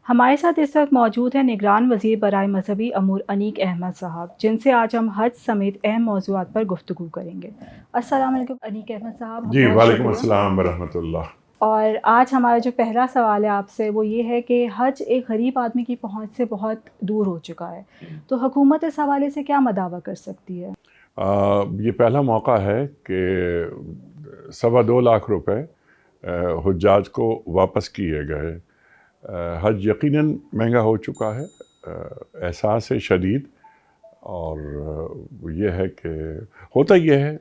ہمارے ساتھ اس وقت موجود ہیں نگران وزیر برائے مذہبی امور انیک احمد صاحب، جن سے آج ہم حج سمیت اہم موضوعات پر گفتگو کریں گے۔ السلام علیکم انیک احمد صاحب، جی بہت وعلیکم شکریہ۔ السلام ورحمۃ اللہ۔ اور آج ہمارا جو پہلا سوال ہے آپ سے وہ یہ ہے کہ حج ایک غریب آدمی کی پہنچ سے بہت دور ہو چکا ہے، تو حکومت اس حوالے سے کیا مداوع کر سکتی ہے؟ یہ پہلا موقع ہے کہ 2.25 روپے حجاج کو واپس کیے گئے۔ حج یقیناً مہنگا ہو چکا ہے، احساس شدید، اور یہ ہے کہ ہوتا یہ ہے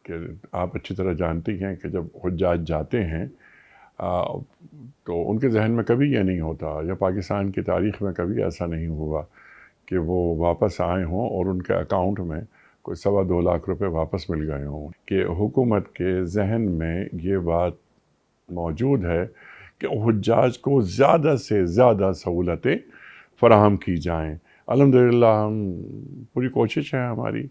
کہ آپ اچھی طرح جانتی ہیں کہ جب حجاج جاتے ہیں تو ان کے ذہن میں کبھی یہ نہیں ہوتا، یا پاکستان کی تاریخ میں کبھی ایسا نہیں ہوا کہ وہ واپس آئے ہوں اور ان کے اکاؤنٹ میں کوئی 2.25 لاکھ روپے واپس مل گئے ہوں۔ کہ حکومت کے ذہن میں یہ بات موجود ہے کہ حجاج کو زیادہ سے زیادہ سہولتیں فراہم کی جائیں۔ الحمدللہ ہم پوری کوشش ہے ہماری۔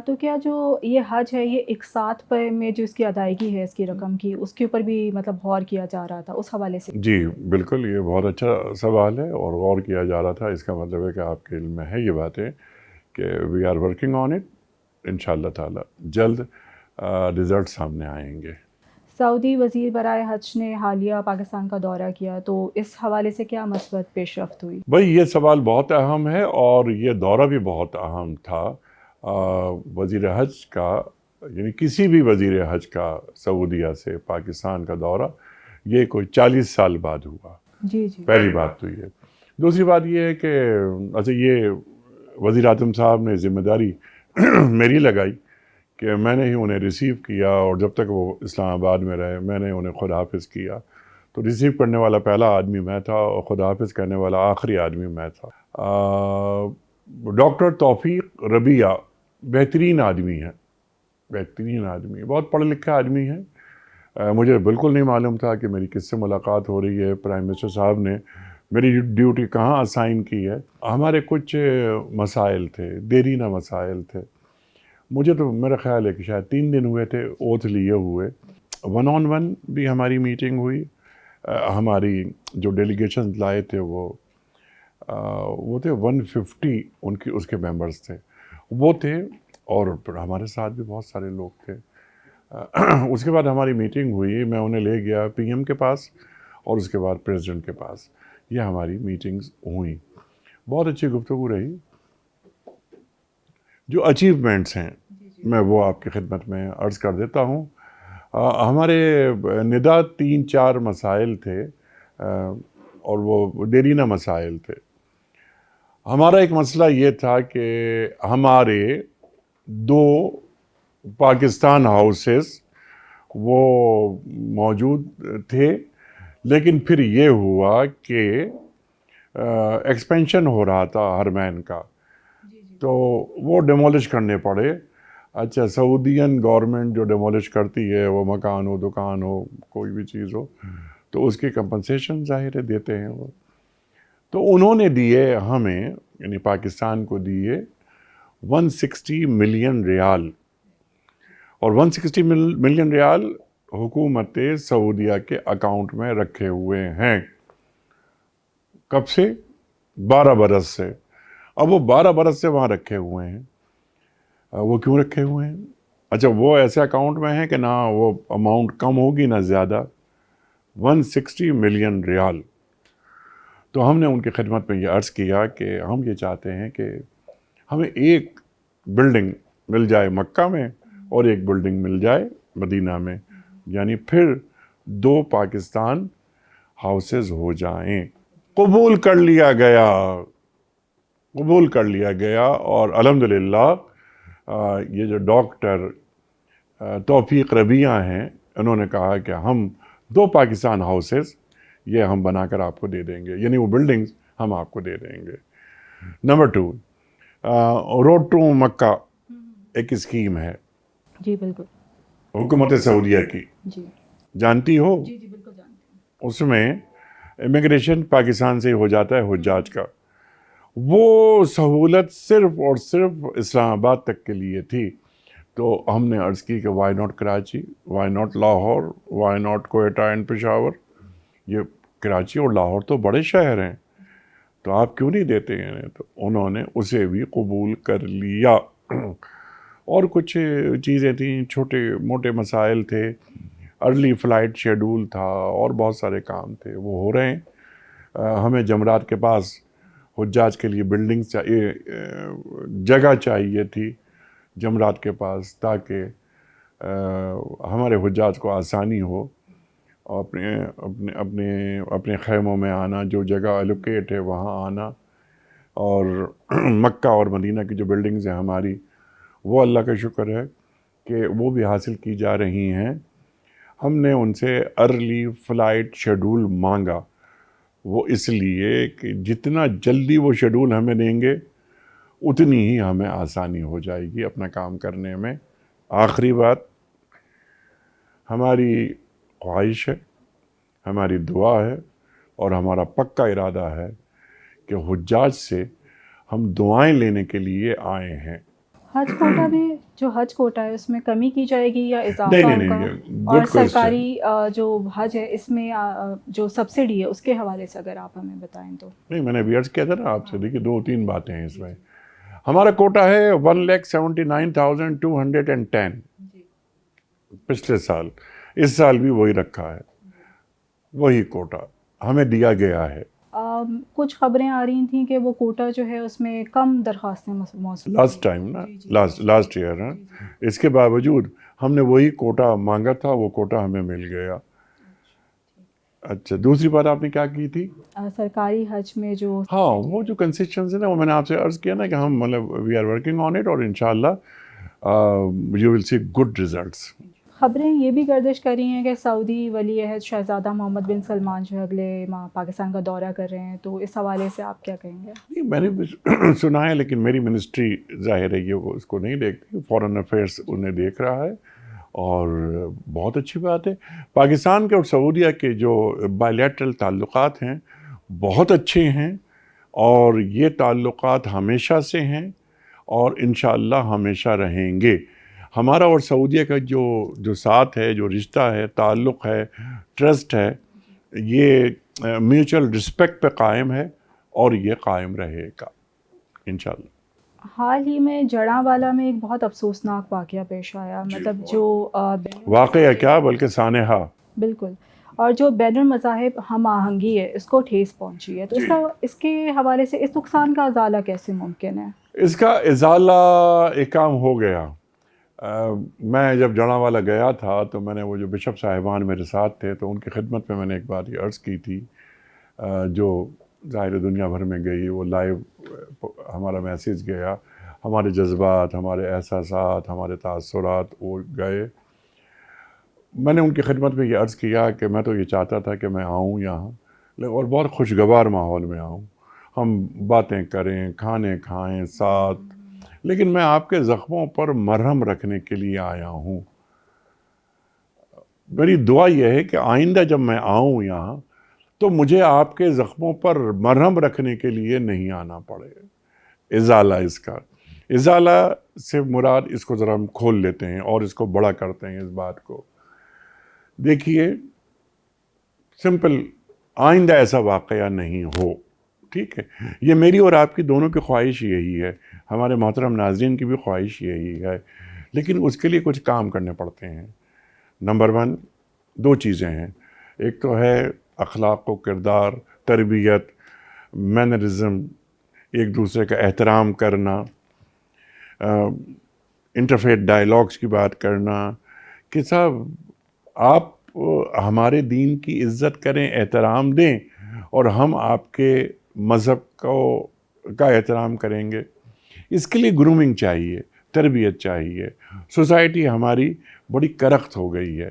تو کیا جو یہ حج ہے یہ ایک ساتھ پر میں جو اس کی ادائیگی ہے اس کی رقم کی، اس کے اوپر بھی مطلب غور کیا جا رہا تھا، اس حوالے سے؟ جی بالکل، یہ بہت اچھا سوال ہے اور غور کیا جا رہا تھا۔ اس کا مطلب ہے کہ آپ کے علم میں ہے یہ باتیں کہ we are working on it, انشاءاللہ تعالی جلد رزلٹ سامنے آئیں گے۔ سعودی وزیر برائے حج نے حالیہ پاکستان کا دورہ کیا، تو اس حوالے سے کیا مثبت پیش رفت ہوئی؟ بھائی یہ سوال بہت اہم ہے اور یہ دورہ بھی بہت اہم تھا۔ وزیر حج کا، یعنی کسی بھی وزیر حج کا سعودیہ سے پاکستان کا دورہ یہ کوئی 40 سال بعد ہوا۔ جی جی، پہلی بات تو یہ۔ دوسری بات یہ ہے کہ اچھا، یہ وزیر اعظم صاحب نے ذمہ داری میری لگائی کہ میں نے ہی انہیں ریسیو کیا، اور جب تک وہ اسلام آباد میں رہے میں نے انہیں خدا حافظ کیا۔ تو ریسیو کرنے والا پہلا آدمی میں تھا اور خدا حافظ کرنے والا آخری آدمی میں تھا۔ ڈاکٹر توفیق ربیہ بہترین آدمی ہے، بہترین آدمی، بہت پڑھا لکھا آدمی ہے۔ مجھے بالکل نہیں معلوم تھا کہ میری کس سے ملاقات ہو رہی ہے۔ پرائم منسٹر صاحب نے میری ڈیوٹی کہاں اسائن کی ہے۔ ہمارے کچھ مسائل تھے، دیرینہ مسائل تھے۔ مجھے تو میرا خیال ہے کہ شاید 3 دن ہوئے تھے اوتھ لیے ہوئے۔ 1 on 1 بھی ہماری میٹنگ ہوئی۔ ہماری جو ڈیلیگیشن لائے تھے وہ تھے 150، اس کے ممبرز تھے وہ تھے، اور ہمارے ساتھ بھی بہت سارے لوگ تھے۔ اس کے بعد ہماری میٹنگ ہوئی، میں انہیں لے گیا پی ایم کے پاس اور اس کے بعد پریزیڈنٹ کے پاس۔ یہ ہماری میٹنگز ہوئیں، بہت اچھی گفتگو رہی۔ جو اچیومنٹس ہیں میں وہ آپ کی خدمت میں عرض کر دیتا ہوں۔ ہمارے ندا 3-4 مسائل تھے، اور وہ دیرینہ مسائل تھے۔ ہمارا ایک مسئلہ یہ تھا کہ ہمارے 2 پاکستان ہاؤسز وہ موجود تھے، لیکن پھر یہ ہوا کہ ایکسپینشن ہو رہا تھا حرمین کا، تو وہ ڈیمولش کرنے پڑے۔ اچھا، سعودین گورنمنٹ جو ڈیمولش کرتی ہے، وہ مکان ہو، دکان ہو، کوئی بھی چیز ہو، تو اس کی کمپنسیشن ظاہر ہے دیتے ہیں وہ۔ تو انہوں نے دیے ہمیں، یعنی پاکستان کو دیے 160 ملین ریال، اور 160 ملین ریال حکومت سعودیہ کے اکاؤنٹ میں رکھے ہوئے ہیں۔ کب سے؟ 12 برس سے۔ اب وہ 12 برس سے وہاں رکھے ہوئے ہیں۔ وہ کیوں رکھے ہوئے ہیں؟ اچھا، وہ ایسے اکاؤنٹ میں ہیں کہ نہ وہ اماؤنٹ کم ہوگی نہ زیادہ، 160 ملین ریال۔ تو ہم نے ان کی خدمت میں یہ عرض کیا کہ ہم یہ چاہتے ہیں کہ ہمیں ایک بلڈنگ مل جائے مکہ میں اور ایک بلڈنگ مل جائے مدینہ میں، یعنی پھر 2 پاکستان ہاؤسز ہو جائیں۔ قبول کر لیا گیا، قبول کر لیا گیا، اور الحمدللہ یہ جو ڈاکٹر توفیق ربیہ ہیں، انہوں نے کہا کہ ہم 2 پاکستان ہاؤسز یہ ہم بنا کر آپ کو دے دیں گے، یعنی وہ بلڈنگز ہم آپ کو دے دیں گے۔ نمبر 2، روڈ ٹو مکہ ایک اسکیم ہے جی بالکل، حکومت سعودیہ کی، جی جانتی ہو؟ جی جی بالکل جانتے ہیں۔ اس میں امیگریشن پاکستان سے ہی ہو جاتا ہے حجاج کا۔ وہ سہولت صرف اور صرف اسلام آباد تک کے لیے تھی۔ تو ہم نے عرض کی کہ why not Karachi, why not Lahore, why not Quetta and Peshawar, یہ کراچی اور لاہور تو بڑے شہر ہیں، تو آپ کیوں نہیں دیتے ہیں؟ تو انہوں نے اسے بھی قبول کر لیا۔ اور کچھ چیزیں تھیں، چھوٹے موٹے مسائل تھے، ارلی فلائٹ شیڈول تھا، اور بہت سارے کام تھے، وہ ہو رہے ہیں۔ ہمیں جمرات کے پاس حجاج کے لیے بلڈنگ چاہیے، جگہ چاہیے تھی جمرات کے پاس، تاکہ ہمارے حجاج کو آسانی ہو اپنے اپنے اپنے اپنے خیموں میں آنا، جو جگہ الوکیٹ ہے وہاں آنا۔ اور مکہ اور مدینہ کی جو بلڈنگز ہیں ہماری، وہ اللہ کا شکر ہے کہ وہ بھی حاصل کی جا رہی ہیں۔ ہم نے ان سے ارلی فلائٹ شیڈول مانگا، وہ اس لیے کہ جتنا جلدی وہ شیڈول ہمیں دیں گے اتنی ہی ہمیں آسانی ہو جائے گی اپنا کام کرنے میں۔ آخری بات، ہماری خواہش ہے، ہماری دعا ہے، اور ہمارا پکا ارادہ ہے کہ حجاج سے ہم دعائیں لینے کے لیے آئے ہیں۔ حج کوٹا میں جو حج کوٹا ہے اس میں کمی کی جائے گی یا اضافہ نہیں، ہوگا؟ گڈ اور کوشچن۔ سرکاری جو حج ہے اس میں جو سبسڈی ہے اس کے حوالے سے اگر آپ ہمیں بتائیں تو۔ نہیں، میں نے ابھی عرض کیا تھا نا آپ سے، دیکھیے 2-3 باتیں ہیں اس میں۔ ہمارا کوٹا ہے 1,79,210 پچھلے سال، اس سال بھی وہی رکھا ہے، وہی کوٹا ہمیں دیا گیا ہے۔ کچھ خبریں آ رہی تھیں کہ وہ کوٹا جو ہے اس میں کم درخواستیں موصول لاسٹ ٹائم نا، لاسٹ ایئر نا، اس کے باوجود ہم نے وہی کوٹا مانگا تھا، وہ کوٹا ہمیں مل گیا۔ اچھا، دوسری بات آپ نے کیا کی تھی؟ سرکاری حج میں جو ہاں، وہ جو کنسیشنز ہیں نا، وہ میں نے آپ سے عرض کیا نا کہ ہم مطلب we are working on it, اور انشاءاللہ you will see good results. خبریں یہ بھی گردش کر رہی ہیں کہ سعودی ولی عہد شہزادہ محمد بن سلمان جو اگلے ماہ پاکستان کا دورہ کر رہے ہیں، تو اس حوالے سے آپ کیا کہیں گے؟ نہیں، میں نے بھی سنا ہے، لیکن میری منسٹری ظاہر ہے یہ وہ اس کو نہیں دیکھتی، فارن افیئرس انہیں دیکھ رہا ہے، اور بہت اچھی بات ہے۔ پاکستان کے اور سعودیہ کے جو بائیلیٹرل تعلقات ہیں بہت اچھے ہیں، اور یہ تعلقات ہمیشہ سے ہیں اور انشاءاللہ ہمیشہ رہیں گے۔ ہمارا اور سعودیہ کا جو ساتھ ہے، جو رشتہ ہے، تعلق ہے، ٹرسٹ ہے، یہ میوچل رسپیکٹ پہ قائم ہے، اور یہ قائم رہے گا انشاءاللہ۔ حال ہی میں جڑاں والا میں ایک بہت افسوسناک واقعہ پیش آیا، مطلب جو واقعہ کیا بلکہ سانحہ، بالکل، اور جو بین المذاہب ہم آہنگی ہے اس کو ٹھیس پہنچی ہے، تو اس کے حوالے سے اس نقصان کا ازالہ کیسے ممکن ہے؟ اس کا ازالہ ایک کام ہو گیا۔ میں جب جڑاں والا گیا تھا تو میں نے وہ جو بشپ صاحبان میرے ساتھ تھے، تو ان کی خدمت میں میں نے ایک بات یہ عرض کی تھی، جو ظاہر دنیا بھر میں گئی، وہ لائیو ہمارا میسیج گیا، ہمارے جذبات، ہمارے احساسات، ہمارے تاثرات وہ گئے۔ میں نے ان کی خدمت میں یہ عرض کیا کہ میں تو یہ چاہتا تھا کہ میں آؤں یہاں، اور بہت خوشگوار ماحول میں آؤں، ہم باتیں کریں، کھانے کھائیں ساتھ، لیکن میں آپ کے زخموں پر مرہم رکھنے کے لیے آیا ہوں۔ میری دعا یہ ہے کہ آئندہ جب میں آؤں یہاں تو مجھے آپ کے زخموں پر مرہم رکھنے کے لیے نہیں آنا پڑے۔ ازالہ، اس کا ازالہ سے مراد، اس کو ذرا ہم کھول لیتے ہیں اور اس کو بڑا کرتے ہیں اس بات کو۔ دیکھیے، سمپل، آئندہ ایسا واقعہ نہیں ہو، ٹھیک ہے؟ یہ میری اور آپ کی دونوں کی خواہش یہی ہے، ہمارے محترم ناظرین کی بھی خواہش یہی ہے، لیکن اس کے لیے کچھ کام کرنے پڑتے ہیں۔ نمبر 1، 2 چیزیں ہیں، ایک تو ہے اخلاق و کردار، تربیت، مینرزم، ایک دوسرے کا احترام کرنا، انٹرفیتھ ڈائلاگس کی بات کرنا، کہ صاحب آپ ہمارے دین کی عزت کریں، احترام دیں، اور ہم آپ کے مذہب کا احترام کریں گے۔ اس کے لیے گرومنگ چاہیے، تربیت چاہیے۔ سوسائٹی ہماری بڑی کرخت ہو گئی ہے،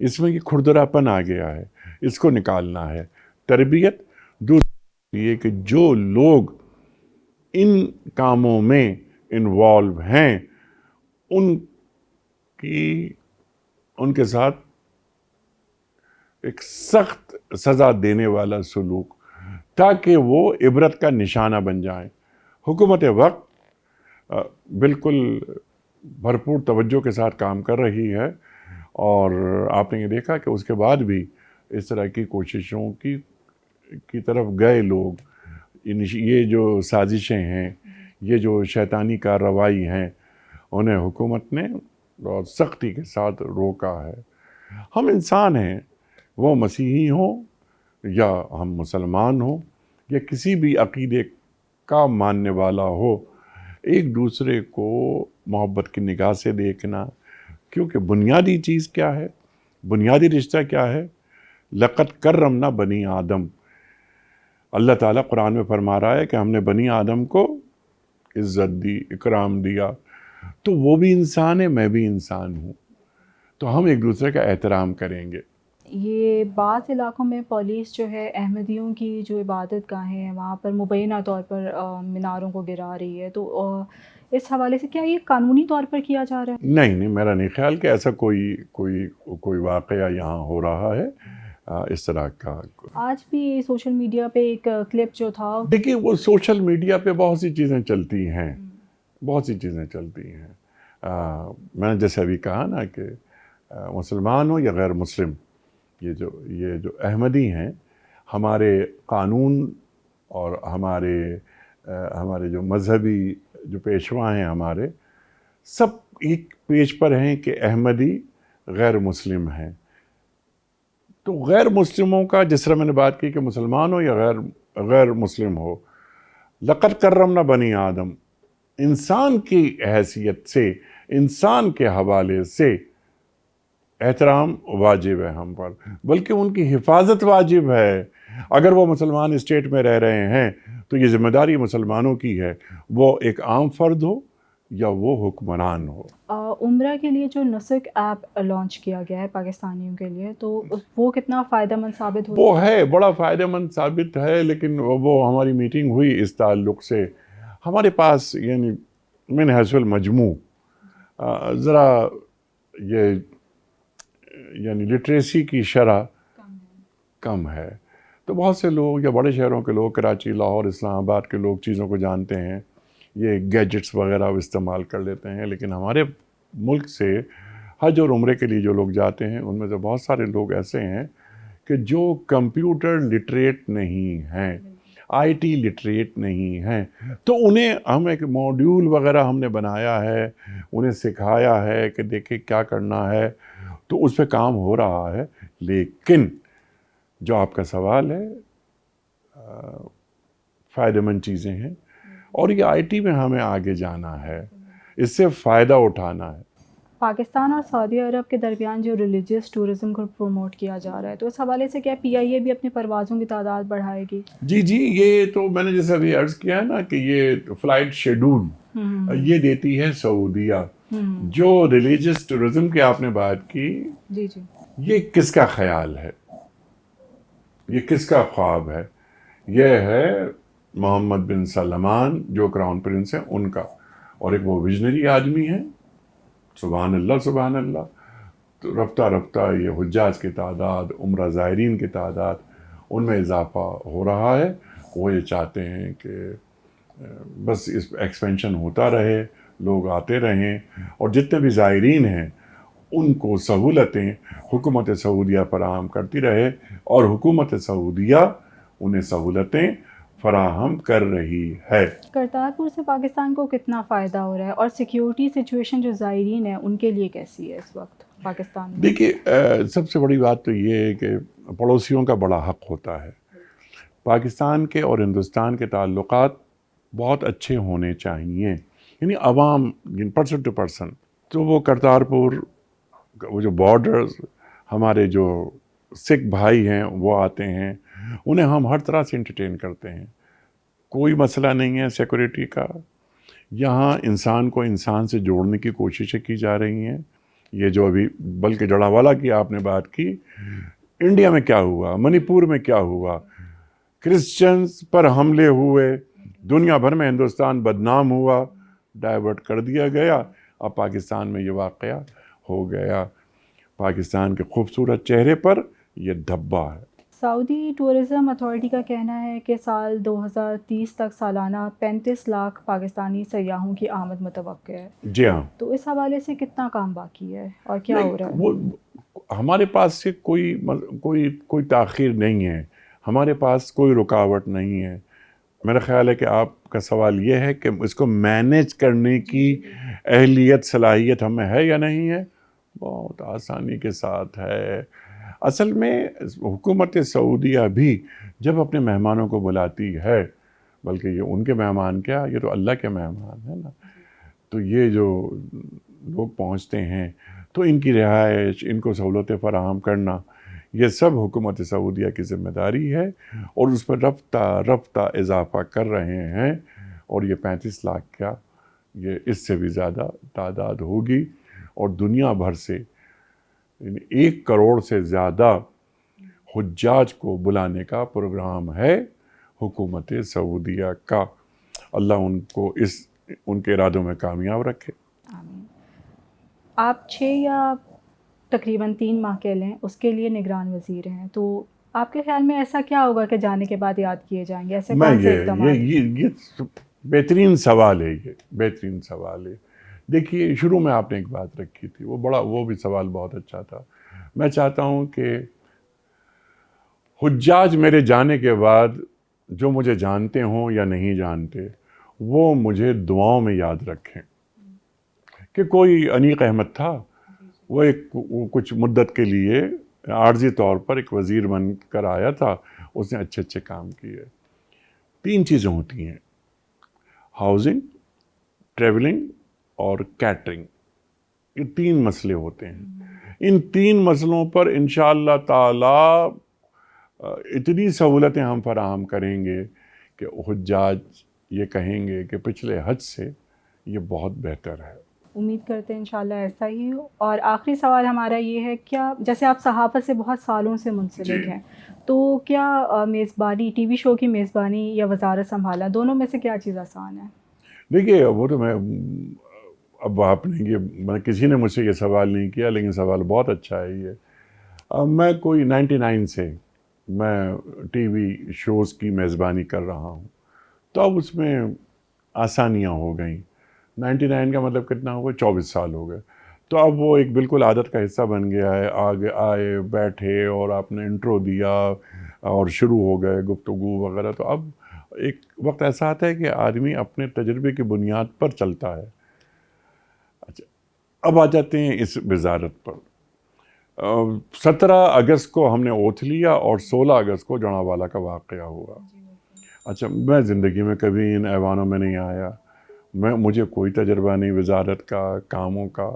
اس میں یہ کھردرا پن آ گیا ہے، اس کو نکالنا ہے۔ تربیت، دوسری یہ کہ جو لوگ ان کاموں میں انوالو ہیں ان کے ساتھ ایک سخت سزا دینے والا سلوک، تاکہ وہ عبرت کا نشانہ بن جائیں۔ حکومت وقت بالکل بھرپور توجہ کے ساتھ کام کر رہی ہے، اور آپ نے یہ دیکھا کہ اس کے بعد بھی اس طرح کی کوششوں کی کی طرف گئے لوگ، یہ جو سازشیں ہیں، یہ جو شیطانی کارروائی ہیں، انہیں حکومت نے بہت سختی کے ساتھ روکا ہے۔ ہم انسان ہیں، وہ مسیحی ہوں یا ہم مسلمان ہوں یا کسی بھی عقیدے کا ماننے والا ہو، ایک دوسرے کو محبت کی نگاہ سے دیکھنا، کیونکہ بنیادی چیز کیا ہے، بنیادی رشتہ کیا ہے؟ لقد کرمنا بنی آدم۔ اللہ تعالیٰ قرآن میں فرما رہا ہے کہ ہم نے بنی آدم کو عزت دی، اکرام دیا، تو وہ بھی انسان ہے، میں بھی انسان ہوں، تو ہم ایک دوسرے کا احترام کریں گے۔ یہ بعض علاقوں میں پولیس جو ہے احمدیوں کی جو عبادت گاہیں ہیں وہاں پر مبینہ طور پر میناروں کو گرا رہی ہے، تو اس حوالے سے کیا یہ قانونی طور پر کیا جا رہا ہے؟ نہیں، میرا نہیں خیال کہ ایسا کوئی واقعہ یہاں ہو رہا ہے اس طرح کا۔ آج بھی سوشل میڈیا پہ ایک کلپ جو تھا، دیکھیے وہ سوشل میڈیا پہ بہت سی چیزیں چلتی ہیں، بہت سی چیزیں چلتی ہیں۔ میں نے جیسے ابھی کہا نا کہ مسلمان ہو یا غیر مسلم، یہ جو احمدی ہیں، ہمارے قانون اور ہمارے جو مذہبی جو پیشوا ہیں ہمارے، سب ایک پیج پر ہیں کہ احمدی غیر مسلم ہیں۔ تو غیر مسلموں کا، جس طرح میں نے بات کی کہ مسلمان ہو یا غیر مسلم ہو، لقد کرمنا بنی آدم، انسان کی حیثیت سے، انسان کے حوالے سے احترام واجب ہے ہم پر، بلکہ ان کی حفاظت واجب ہے۔ اگر وہ مسلمان اسٹیٹ میں رہ رہے ہیں تو یہ ذمہ داری مسلمانوں کی ہے، وہ ایک عام فرد ہو یا وہ حکمران ہو۔ عمرہ کے لیے جو نسک ایپ لانچ کیا گیا ہے پاکستانیوں کے لیے، تو وہ کتنا فائدہ مند ثابت ہو؟ وہ ہے، بڑا فائدہ مند ثابت ہے، لیکن وہ ہماری میٹنگ ہوئی اس تعلق سے، ہمارے پاس یعنی من حیث المجموع ذرا یہ یعنی لٹریسی کی شرح کم ہے، تو بہت سے لوگ یا بڑے شہروں کے لوگ، کراچی، لاہور، اسلام آباد کے لوگ چیزوں کو جانتے ہیں، یہ گیجٹس وغیرہ استعمال کر لیتے ہیں، لیکن ہمارے ملک سے حج اور عمرے کے لیے جو لوگ جاتے ہیں ان میں سے بہت سارے لوگ ایسے ہیں کہ جو کمپیوٹر لٹریٹ نہیں ہیں، آئی ٹی لٹریٹ نہیں ہیں، تو انہیں ہم ایک موڈیول وغیرہ ہم نے بنایا ہے، انہیں سکھایا ہے کہ دیکھیں کیا کرنا ہے، تو اس پہ کام ہو رہا ہے۔ لیکن جو آپ کا سوال ہے، فائدہ مند چیزیں ہیں، اور یہ آئی ٹی میں ہمیں آگے جانا ہے، اس سے فائدہ اٹھانا ہے۔ پاکستان اور سعودی عرب کے درمیان جو ریلیجیس ٹورزم کو پروموٹ کیا جا رہا ہے، تو اس حوالے سے کیا پی آئی اے بھی اپنی پروازوں کی تعداد بڑھائے گی؟ جی، یہ تو میں نے جیسے ابھی عرض کیا ہے نا کہ یہ فلائٹ شیڈول یہ دیتی ہے سعودیہ۔ جو ریلیجیس ٹورزم کی آپ نے بات کی، جی یہ کس کا خیال ہے، یہ کس کا خواب ہے؟ یہ ہے محمد بن سلمان جو کراؤن پرنس ہیں ان کا، اور ایک وہ ویژنری آدمی ہیں، سبحان اللہ سبحان اللہ۔ تو رفتہ رفتہ یہ حجاج کی تعداد، عمرہ زائرین کی تعداد، ان میں اضافہ ہو رہا ہے۔ وہ یہ چاہتے ہیں کہ بس اس ایکسپینشن ہوتا رہے، لوگ آتے رہیں، اور جتنے بھی زائرین ہیں ان کو سہولتیں حکومت سعودیہ فراہم کرتی رہے، اور حکومت سعودیہ انہیں سہولتیں فراہم کر رہی ہے۔ کرتارپور سے پاکستان کو کتنا فائدہ ہو رہا ہے، اور سیکیورٹی سچویشن جو زائرین ہیں ان کے لیے کیسی ہے اس وقت پاکستان میں؟ دیکھیے سب سے بڑی بات تو یہ ہے کہ پڑوسیوں کا بڑا حق ہوتا ہے۔ پاکستان کے اور ہندوستان کے تعلقات بہت اچھے ہونے چاہیے، یعنی عوام پرسن ٹو پرسن، تو وہ کرتارپور وہ جو بارڈرز، ہمارے جو سکھ بھائی ہیں وہ آتے ہیں، انہیں ہم ہر طرح سے انٹرٹین کرتے ہیں، کوئی مسئلہ نہیں ہے سیکورٹی کا۔ یہاں انسان کو انسان سے جوڑنے کی کوششیں کی جا رہی ہیں۔ یہ جو ابھی بلکہ جڑاوالا کی آپ نے بات کی، انڈیا میں کیا ہوا، منی پور میں کیا ہوا، کرسچنز پر حملے ہوئے، دنیا بھر میں ہندوستان بدنام ہوا، ڈائیورٹ کر دیا گیا، اب پاکستان میں یہ واقعہ ہو گیا۔ پاکستان کے خوبصورت چہرے پر یہ دھبا ہے۔ سعودی ٹورزم اتھارٹی کا کہنا ہے کہ سال 2030 تک سالانہ 35 لاکھ پاکستانی سیاحوں کی آمد متوقع ہے۔ جی ہاں، تو اس حوالے سے کتنا کام باقی ہے اور کیا ہو رہا ہے؟ وہ ہمارے پاس سے کوئی تاخیر نہیں ہے، ہمارے پاس کوئی رکاوٹ نہیں ہے. میرا خیال ہے کہ آپ کا سوال یہ ہے کہ اس کو مینیج کرنے کی اہلیت صلاحیت ہمیں ہے یا نہیں ہے. بہت آسانی کے ساتھ ہے. اصل میں حکومت سعودیہ بھی جب اپنے مہمانوں کو بلاتی ہے، بلکہ یہ ان کے مہمان کیا، یہ تو اللہ کے مہمان ہیں نا، تو یہ جو لوگ پہنچتے ہیں تو ان کی رہائش، ان کو سہولتیں فراہم کرنا، یہ سب حکومت سعودیہ کی ذمہ داری ہے، اور اس پر رفتہ اضافہ کر رہے ہیں. اور یہ 35 لاکھ کیا، یہ اس سے بھی زیادہ تعداد ہوگی، اور دنیا بھر سے 1 کروڑ سے زیادہ حجاج کو بلانے کا پروگرام ہے حکومت سعودیہ کا. اللہ ان کو ان کے ارادوں میں کامیاب رکھے. آمین. آپ 6 یا تقریباً 3 ماہ کہہ لیں اس کے لیے نگران وزیر ہیں، تو آپ کے خیال میں ایسا کیا ہوگا کہ جانے کے بعد یاد کیے جائیں گے؟ ایسے کون سے اقدامات؟ یہ بہترین سوال ہے، یہ بہترین سوال ہے. دیکھیے، شروع میں آپ نے ایک بات رکھی تھی، وہ بھی سوال بہت اچھا تھا. میں چاہتا ہوں کہ حجاج میرے جانے کے بعد جو مجھے جانتے ہوں یا نہیں جانتے، وہ مجھے دعاؤں میں یاد رکھیں کہ کوئی انیق احمد تھا، وہ کچھ مدت کے لیے عارضی طور پر ایک وزیر بن کر آیا تھا، اس نے اچھے کام کیے. 3 چیزیں ہوتی ہیں: ہاؤسنگ، ٹریولنگ اور کیٹرنگ. یہ 3 مسئلے ہوتے ہیں. ان 3 مسئلوں پر انشاءاللہ تعالی اتنی سہولتیں ہم فراہم کریں گے کہ حجاج یہ کہیں گے کہ پچھلے حج سے یہ بہت بہتر ہے. امید کرتے ہیں انشاءاللہ ایسا ہی ہو. اور آخری سوال ہمارا یہ ہے، کیا جیسے آپ صحافت سے بہت سالوں سے منسلک ہیں، تو کیا میزبانی، ٹی وی شو کی میزبانی یا وزارت سنبھالا، دونوں میں سے کیا چیز آسان ہے؟ دیکھیے، وہ تو اب آپ نے کسی نے مجھ سے یہ سوال نہیں کیا، لیکن سوال بہت اچھا ہے یہ. میں کوئی 99 سے میں ٹی وی شوز کی میزبانی کر رہا ہوں، تو اب اس میں آسانیاں ہو گئیں. 99 کا مطلب کتنا ہو گیا؟ 24 سال ہو گئے. تو اب وہ ایک بالکل عادت کا حصہ بن گیا ہے. آگے آئے، بیٹھے، اور آپ نے انٹرو دیا اور شروع ہو گئے گفتگو وغیرہ. تو اب ایک وقت ایسا آتا ہے کہ آدمی اپنے تجربے کی بنیاد پر چلتا ہے. اچھا، اب آ جاتے ہیں اس وزارت پر. 17 اگست کو ہم نے اوتھ لیا اور 16 اگست کو جڑاوالا کا واقعہ ہوا. اچھا، میں زندگی میں کبھی ان ایوانوں میں نہیں آیا، مجھے کوئی تجربہ نہیں وزارت کا، کاموں کا.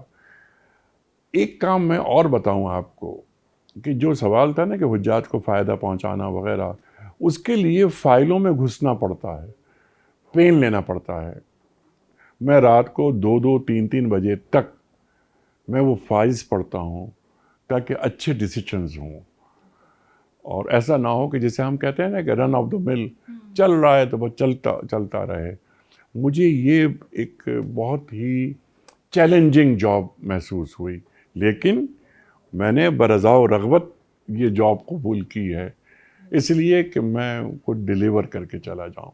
ایک کام میں اور بتاؤں آپ کو کہ جو سوال تھا نا کہ حجاج کو فائدہ پہنچانا وغیرہ، اس کے لیے فائلوں میں گھسنا پڑتا ہے، پین لینا پڑتا ہے. میں رات کو 2-2 3-3 بجے تک میں وہ فائلز پڑھتا ہوں تاکہ اچھے ڈیسیشنز ہوں، اور ایسا نہ ہو کہ جسے ہم کہتے ہیں نا کہ رن آف دا مل چل رہا ہے تو وہ چلتا رہے. مجھے یہ ایک بہت ہی چیلنجنگ جاب محسوس ہوئی، لیکن میں نے برضا و رغبت یہ جاب قبول کی ہے، اس لیے کہ میں کچھ ڈیلیور کر کے چلا جاؤں.